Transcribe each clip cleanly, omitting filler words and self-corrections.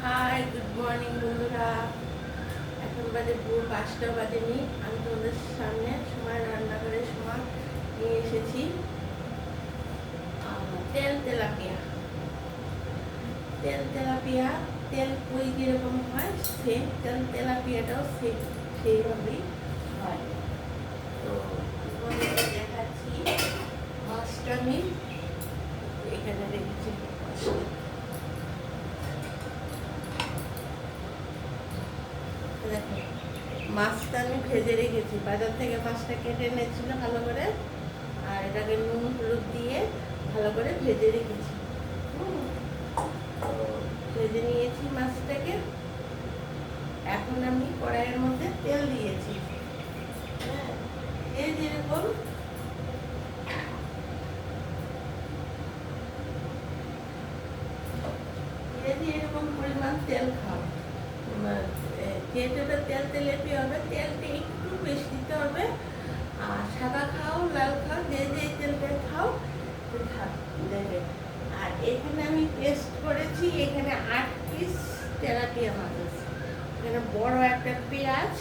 High, good morning বন্ধুরা। এখন বাজে পুরো 5টা বাজেনি। আমি তোমাদের সামনে সময় রান্নাঘরের সময় নিয়ে এসেছি তেল তেলাপিয়া। তেল কই যেরকম হয় সেম তেলাপিয়াটাও সেইভাবেই হয়। তো তোমাদেরকে দেখাচ্ছি। মাছটা আমি এখানে রেখেছি। দেখো, মাছটা আমি ভেজে রেখেছি। বাজার থেকে মাছটা কেটে এনেছিল ভালো করে, আর এটাকে নুন হলুদ দিয়ে ভালো করে ভেজে রেখেছি। ভেজে নিয়েছি মাছটাকে। এখন আমি কড়াইয়ের মধ্যে তেল দিয়েছি। হ্যাঁ, যেরকম এরকম পরিমাণ তেল খাও, যেটা তেল তেলেপি হবে, তেলটা একটু বেশি দিতে হবে। আর সাদা খাও লাল খাও, যে তেলটা খাও দেবে। আর এখানে আমি পেস্ট করেছি, এখানে 8 পিস তেলাপিয়া মাছ আছে। এখানে বড় একটা পেঁয়াজ,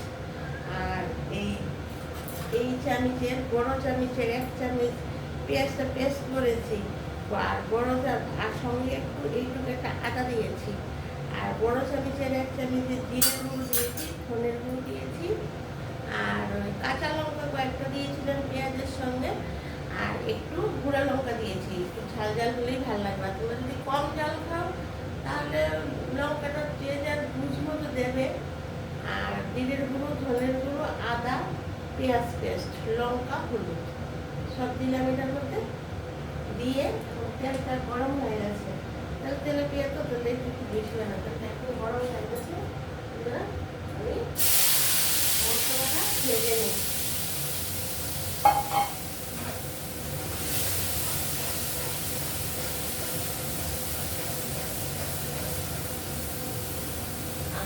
আর এই চামচের বড় চামচের 1 চামচ পেঁয়াজটা পেস্ট করেছি। আর আর সঙ্গে একটু এইটুকু একটা আদা দিয়েছি। আর বড় চামচের 1 চামচের জিরে গুঁড়ো দিয়েছি, ধনের গুঁড়ো দিয়েছি। আর কাঁচা লঙ্কা কয়েকটা দিয়েছিলাম পেঁয়াজের সঙ্গে। আর একটু গুঁড়া লঙ্কা দিয়েছি। একটু ঝাল ঝাল হলেই ভালো লাগবে। তোমরা যদি কম ঝাল খাও তাহলে লঙ্কাটা যে যার বুঝ মতো দেবে। আর জিরের গুঁড়ো, ধনের গুঁড়ো, আদা, পেঁয়াজ পেস্ট, লঙ্কা, হলুদ সব দিলাম এটার মধ্যে। দিয়ে তেলটা গরম হয়ে গেছে। তেলে পেঁয়াজ তো তেলটা একটু বেশি হয় না, তেলটা একটু গরম হয়ে গেছে। আমি মশলাটা ভেজে নিই।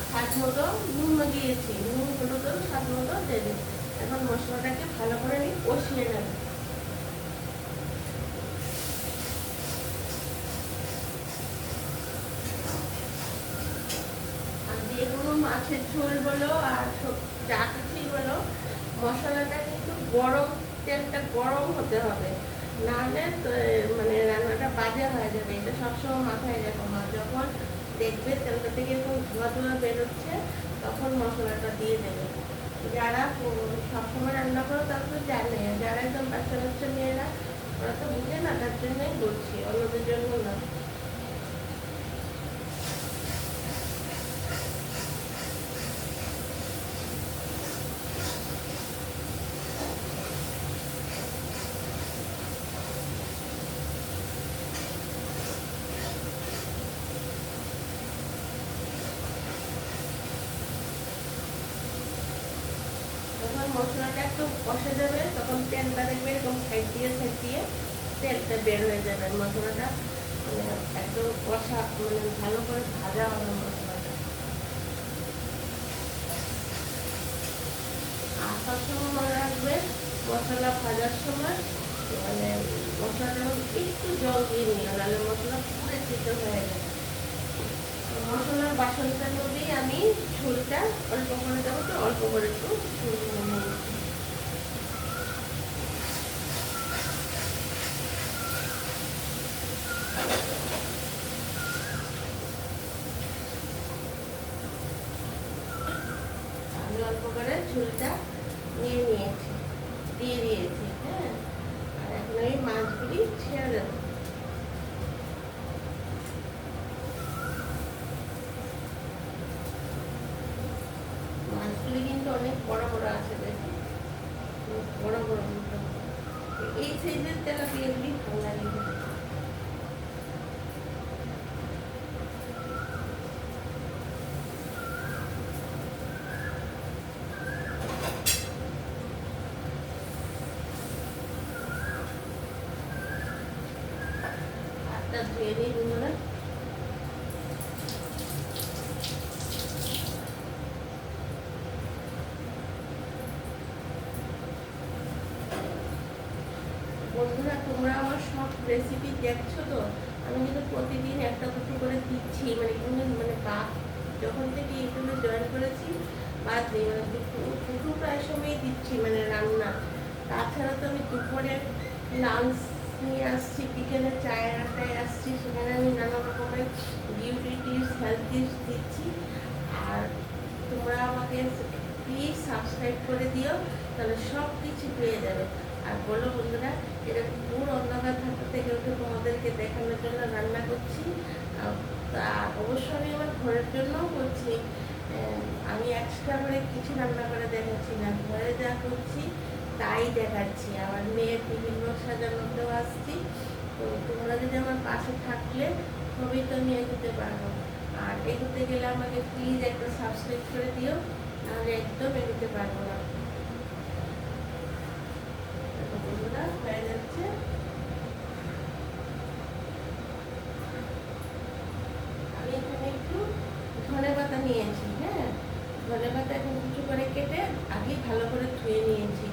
স্বাদ মতো নুন দিয়েছি, নুন হলুদ স্বাদ মতো দেবে। এখন মশলাটাকে ভালো করে আমি কষিয়ে নেব। আর যে কোনো মাছের ঝোল বলো আর যা কিছুই বলো, মশলাটা কিন্তু গরম, তেলটা গরম হতে হবে, নাহলে মানে রান্নাটা বাজে হয়ে যাবে। এটা সবসময় মাথায় রেখো। যখন দেখবে তেলটা থেকে এরকম ধোয়া ধোয়া বেরোচ্ছে, তখন মশলাটা দিয়ে দেবে। যারা সবসময় রান্না করো তারা তো জানে, যারা একদম বাচ্চা বাচ্চা মেয়েরা ওরা তো বুঝে না, তার জন্যই বলছি, অন্যদের জন্য না। যখন মশলাটা একটু কষে যাবে, তখন তেলটা দেখবে এরকম সাইড দিয়ে তেলটা বের হয়ে যাবে। মশলাটা মানে একদম কষা, মানে ভালো করে ভাজা হবে মশলাটা। আর সবসময় মনে রাখবে, মশলা ভাজার সময় মানে মশলাটা একটু জল দিয়ে নিও, নাহলে মশলা পুরো সিদ্ধ হয়ে যাবে। মশলার বাসনটার মধ্যেই আমি ঝোলটা অল্প করে দেবো, তো অল্প করে একটু ঝোল নেব। আমি অল্প করে ঝোলটা নিয়েছি, দিয়ে দিয়েছি। হ্যাঁ, আর এখন আমি মাছগুলি ছেড়ে দেবো। মাছগুলি কিন্তু অনেক বড় বড় আছে, দেখুন বড় বড় মুখটা। এই সাইজের তেলাপিয়াগুলি ভালো লাগে। হাতটা ধুয়ে নিই বন্ধুরা। বন্ধুরা, তোমরা আমার সব রেসিপি দেখছো তো? আমি কিন্তু প্রতিদিন একটা দুটো করে দিচ্ছি, মানে যখন থেকে ইউটিউবে জয়েন করেছি বাদ নেই, মানে দুটো প্রায় সময়ই দিচ্ছি মানে রান্না। তাছাড়া তো আমি দুপুরে লাঞ্চ নিয়ে আসছি, বিকেলে চায়ের আড্ডায় আসছি, সেখানে আমি নানা রকমের বিউটি টিপস, হেলথ টিপস দিচ্ছি। আর তোমরা আমাকে প্লিজ সাবস্ক্রাইব করে দিও, তাহলে সব কিছু পেয়ে যাবে। আর বলো বন্ধুরা, এরকম পুরো অন্ধকার থাকা থেকে উঠে তোমাদেরকে দেখানোর জন্য রান্না করছি। তা অবশ্য আমি আমার ঘরের জন্যও করছি, আমি এক্সট্রা করে কিছু রান্না করে দেখাচ্ছি না, ঘরে যা করছি তাই দেখাচ্ছি। আমার মেয়ের টিফিন বক্স সাজানোতেও আসছি। তো তোমরা যদি আমার পাশে থাকলে তবেই তো আমি এগোতে পারবো। আর এগোতে গেলে আমাকে প্লিজ একটা সাবস্ক্রাইব করে দিও, নাহলে একদম এগোতে পারবো না। বন্ধুরা হয়ে যাচ্ছে। আমি এখানে একটু ধনেপাতা নিয়েছি, হ্যাঁ, ধনেপাতা এখন কিছু করে কেটে আগে ভালো করে ধুয়ে নিয়েছি,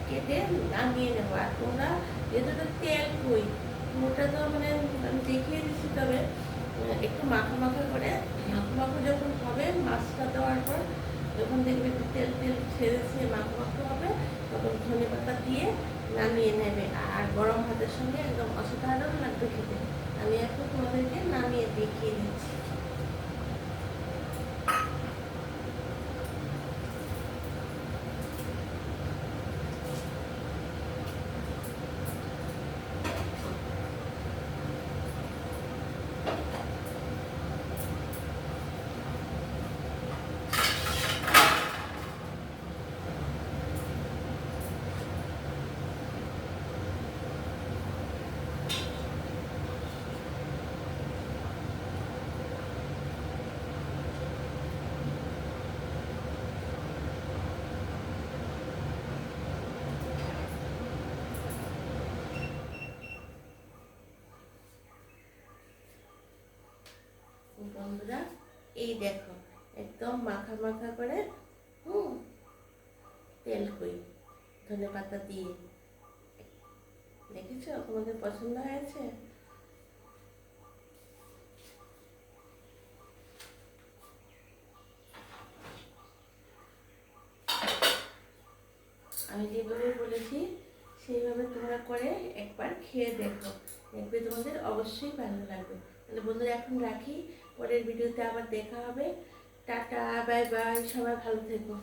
কেটে নামিয়ে নেবো। আর তোমরা যেহেতু তেল কই, ওটা তো মানে আমি দেখিয়ে দিচ্ছি, তবে একটু মাখা মাখা করে, মাখা মাখা যখন হবে মাছটা দেওয়ার পর, যখন দেখবে একটু তেল তেল ছেড়েছে, মাখা মাখা হবে, তখন ধনেপাতা দিয়ে নামিয়ে নেবে। আর গরম ভাতের সঙ্গে একদম অসাধারণ লাগবে খেতে। আমি এখন তোমাদেরকে নামিয়ে দেখিয়ে দিচ্ছি। বন্ধুরা এই দেখো, একদম মাখা মাখা করে তেল কই ধনেপাতা দিয়ে, দেখেছো? তোমাদের পছন্দ হয়েছে? আমি যেভাবে বলেছি সেইভাবে তোমরা করে একবার খেয়ে দেখো, দেখবে তোমাদের অবশ্যই ভালো লাগবে। তাহলে বন্ধুরা এখন রাখি, পরের ভিডিওতে আবার দেখা হবে। টাটা, বাই বাই, সবাই ভালো থেকো।